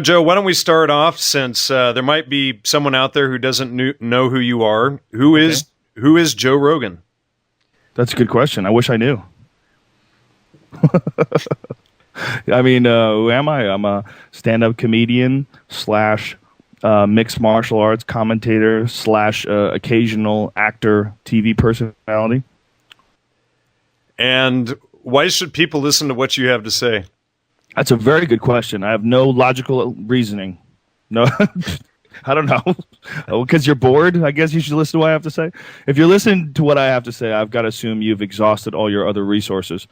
Joe, why don't we start off since there might be someone out there who doesn't know who you are. Who is Joe Rogan? That's a good question. I wish I knew. I mean, who am I? I'm a stand-up comedian / mixed martial arts commentator / occasional actor, TV personality. And why should people listen to what you have to say? That's a very good question. I have no logical reasoning. No, I don't know. Because you're bored, I guess you should listen to what I have to say. If you're listening to what I have to say, I've got to assume you've exhausted all your other resources.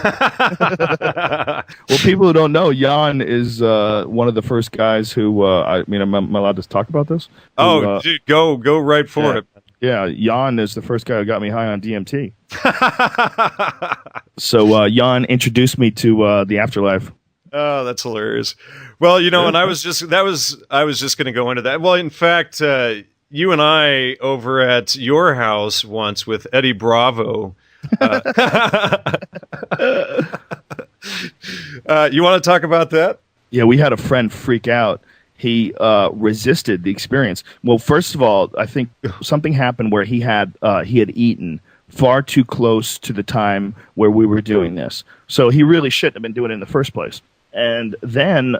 Well, people who don't know, Jan is one of the first guys who, am I allowed to talk about this? Dude, go right for it. Yeah, Jan is the first guy who got me high on DMT. So Jan introduced me to the afterlife. Oh, that's hilarious. Well, and I was just going to go into that. Well, in fact, you and I over at your house once with Eddie Bravo. You want to talk about that? Yeah, we had a friend freak out. He resisted the experience. Well, first of all, I think something happened where he had eaten far too close to the time where we were doing this. So he really shouldn't have been doing it in the first place. And then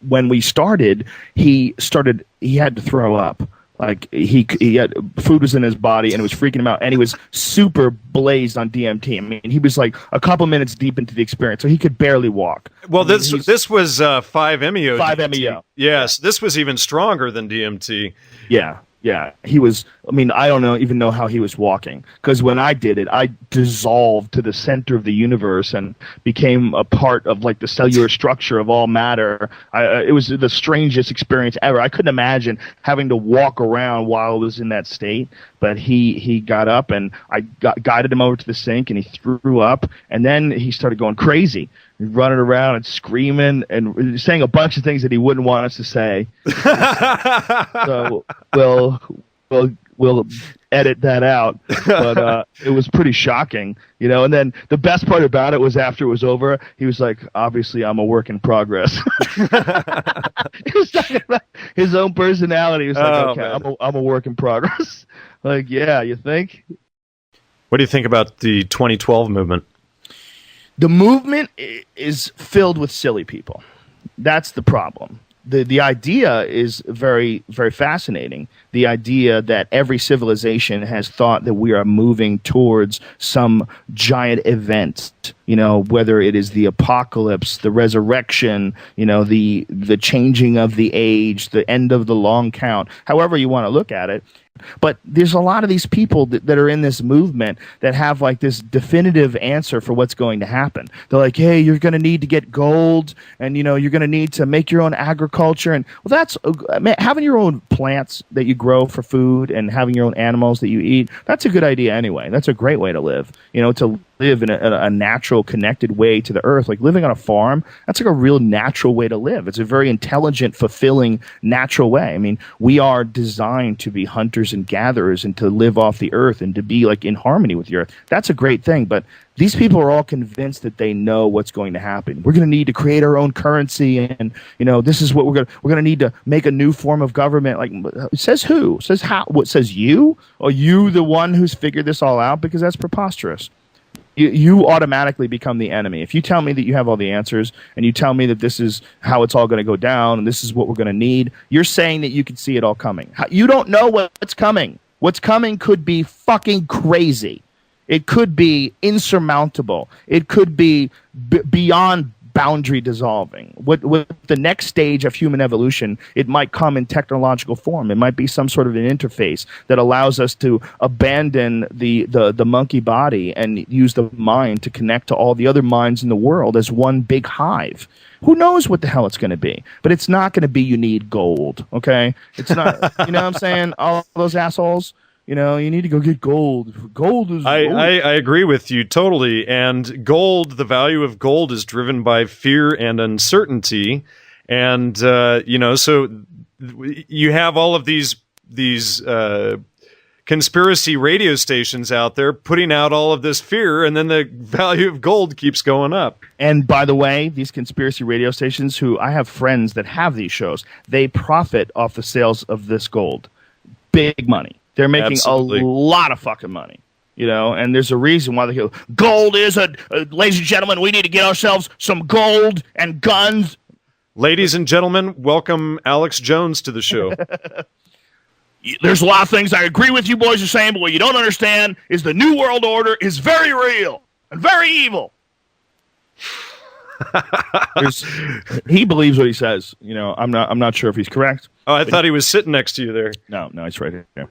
when we started, he had to throw up. Like he had food was in his body and it was freaking him out, and he was super blazed on DMT. I mean, he was like a couple minutes deep into the experience, so he could barely walk. Well, this was 5-MeO. 5-MeO. Yes, this was even stronger than DMT. Yeah, he was. I mean, I don't even know how he was walking, because when I did it, I dissolved to the center of the universe and became a part of like the cellular structure of all matter. It was the strangest experience ever. I couldn't imagine having to walk around while I was in that state. But he got up, and I guided him over to the sink, and he threw up, and then he started going crazy, running around and screaming and saying a bunch of things that he wouldn't want us to say. So we'll edit that out. But it was pretty shocking, And then the best part about it was after it was over, he was like, "Obviously, I'm a work in progress." He was talking about his own personality. He was like, "Okay, I'm a work in progress." Like, yeah, you think? What do you think about the 2012 movement? The movement is filled with silly people. That's the problem. The idea is very, very fascinating. The idea that every civilization has thought that we are moving towards some giant event, whether it is the apocalypse, the resurrection, the changing of the age, the end of the long count, however you want to look at it. But there's a lot of these people that are in this movement that have like this definitive answer for what's going to happen. They're like, hey, you're going to need to get gold, and you're going to need to make your own agriculture. And well, that's having your own plants that you grow for food and having your own animals that you eat. That's a good idea anyway. That's a great way to live. To live in a natural, connected way to the earth, like living on a farm. That's like a real natural way to live. It's a very intelligent, fulfilling, natural way. I mean, we are designed to be hunters and gatherers and to live off the earth and to be like in harmony with the earth. That's a great thing. But these people are all convinced that they know what's going to happen. We're going to need to create our own currency, and this is what we're going to need to make a new form of government. Like, says who? Says how? What says you? Are you the one who's figured this all out? Because that's preposterous. You automatically become the enemy. If you tell me that you have all the answers and you tell me that this is how it's all going to go down and this is what we're going to need, you're saying that you can see it all coming. You don't know what's coming. What's coming could be fucking crazy. It could be insurmountable. It could be beyond boundary dissolving. With the next stage of human evolution, it might come in technological form. It might be some sort of an interface that allows us to abandon the monkey body and use the mind to connect to all the other minds in the world as one big hive. Who knows what the hell it's going to be? But it's not going to be you need gold, okay? It's not, you know what I'm saying? All those assholes. You need to go get gold. Gold is gold. I agree with you totally. And gold, the value of gold is driven by fear and uncertainty. And, so you have all of these conspiracy radio stations out there putting out all of this fear, and then the value of gold keeps going up. And by the way, these conspiracy radio stations, who I have friends that have these shows, they profit off the sales of this gold. Big money. They're making Absolutely. a lot of fucking money. You know, and there's a reason why they go, gold is ladies and gentlemen, we need to get ourselves some gold and guns. Ladies and gentlemen, welcome Alex Jones to the show. There's a lot of things I agree with you boys are saying, but what you don't understand is the New World Order is very real and very evil. He believes what he says. You know, I'm not sure if he's correct. Oh, I thought he was sitting next to you there. No, he's right here.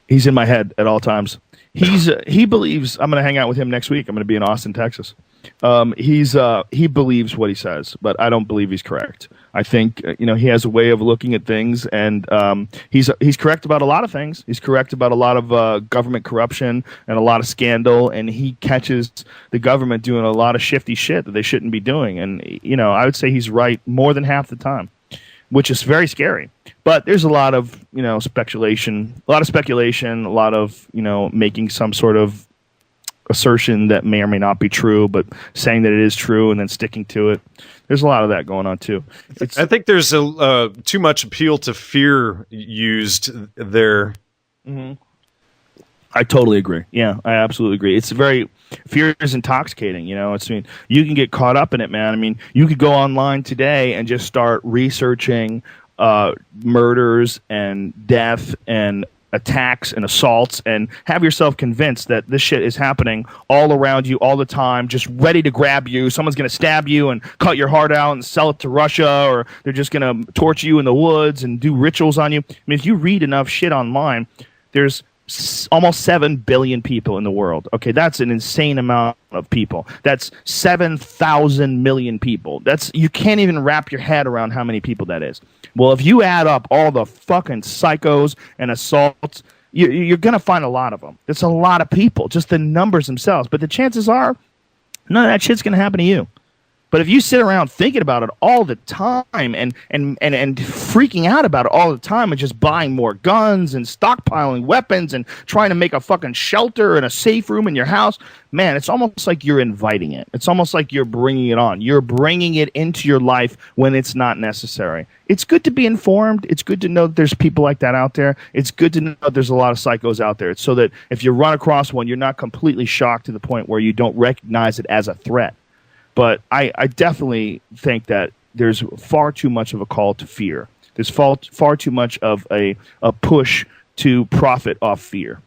He's in my head at all times. He believes I'm going to hang out with him next week. I'm going to be in Austin, Texas. He believes what he says, but I don't believe he's correct. I think he has a way of looking at things, and he's correct about a lot of things. He's correct about a lot of government corruption and a lot of scandal, and he catches the government doing a lot of shifty shit that they shouldn't be doing. And I would say he's right more than half the time, which is very scary. But there's a lot of speculation, a lot of making some sort of assertion that may or may not be true, but saying that it is true and then sticking to it. There's a lot of that going on too. I think there's too much appeal to fear used there. Mm-hmm. I totally agree. Yeah, I absolutely agree. Fear is intoxicating. You can get caught up in it, man. I mean, you could go online today and just start researching murders and death and attacks and assaults and have yourself convinced that this shit is happening all around you all the time, just ready to grab you. Someone's going to stab you and cut your heart out and sell it to Russia, or they're just going to torture you in the woods and do rituals on you. I mean, if you read enough shit online, there's almost 7 billion people in the world. Okay, that's an insane amount of people. That's 7,000 million people. You can't even wrap your head around how many people that is. Well, if you add up all the fucking psychos and assaults, you're going to find a lot of them. That's a lot of people, just the numbers themselves. But the chances are, none of that shit's going to happen to you. But if you sit around thinking about it all the time and freaking out about it all the time and just buying more guns and stockpiling weapons and trying to make a fucking shelter and a safe room in your house, man, it's almost like you're inviting it. It's almost like you're bringing it on. You're bringing it into your life when it's not necessary. It's good to be informed. It's good to know that there's people like that out there. It's good to know that there's a lot of psychos out there. It's so that if you run across one, you're not completely shocked to the point where you don't recognize it as a threat. But I definitely think that there's far too much of a call to fear. There's far too much of a push to profit off fear.